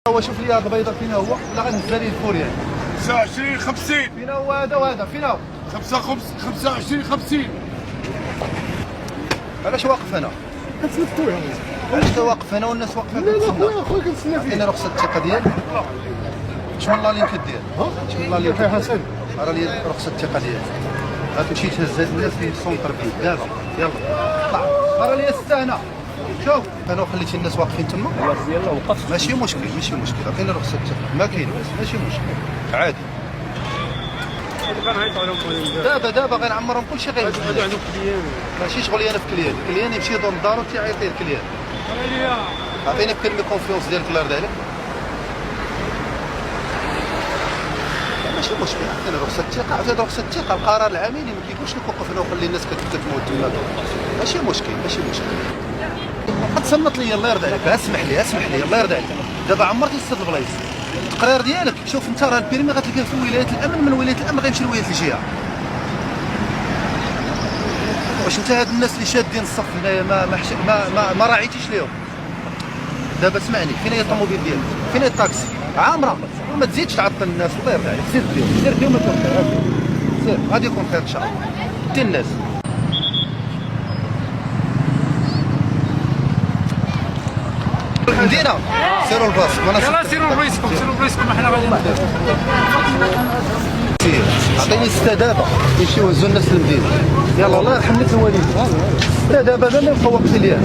هو شوف لي هذا البيضه فين هو ولا غنهز لي الفور يعني 29 50 فين هو هذا وهذا فين هو 25 50 علاش واقف هنا كتسنفتو يا علاش واقف هنا والناس واقفه لا لا خويا خويا كنتسنى فيه. عطيني رخصه الثقه ديالك شنو الله اللي كدير شنو الله اللي فيها حسن راه لي رخصه الثقه ديالك غتمشي تهز هاد الناس في السونتر فيه دابا يلا طلع راه لي استهنا شوف انا خليت الناس واقفين تما يلا وقفت ماشي مشكل ماشي مشكل عطيني رخصه الثقه ما كاين ماشي مشكل عادي كنعيطوا عليهم دابا غنعمرهم كلشي غيهز هادو عندهم كليان ماشي شغلي انا في كليان كليان يمشي يدور لدارو تيعيط ليه الكليان عطيني بكلمه كونفيونس ديالك الله يرضي عليك ماشي مشكل عطيني رخصه الثقه عطيني رخصه الثقه القرار العملي ما كيقولش لك وقف هنا وخلي الناس كتموت تما ماشي مشكل ماشي مشكل تصنت لي الله يرضي عليك اسمح لي الله يرضي عليك دابا عمرتي ست البلايص التقرير ديالك شوف انت راه البيرمي غتلقاه في ولايه الامن من ولايه الامن غيمشي لولايه الجهه واش انت هاد الناس اللي شادين الصف هنايا ما راعيتيش ليهم دابا اسمعني فين هي الطوموبيل ديالك فين هي الطاكسي عامره وما تزيدش تعطل الناس الله يرضي عليك سير ديهم يكون خير سير غادي يكون خير ان شاء الله حتى الناس المدينه سيروا الباص يلا سيروا لبلايصكم حنا غادي سير عطيني 6 دابا يمشيو يهزوا الناس للمدينه يلا الله يرحم لك الوالدين لا دابا ما نبقاو واقفين ليها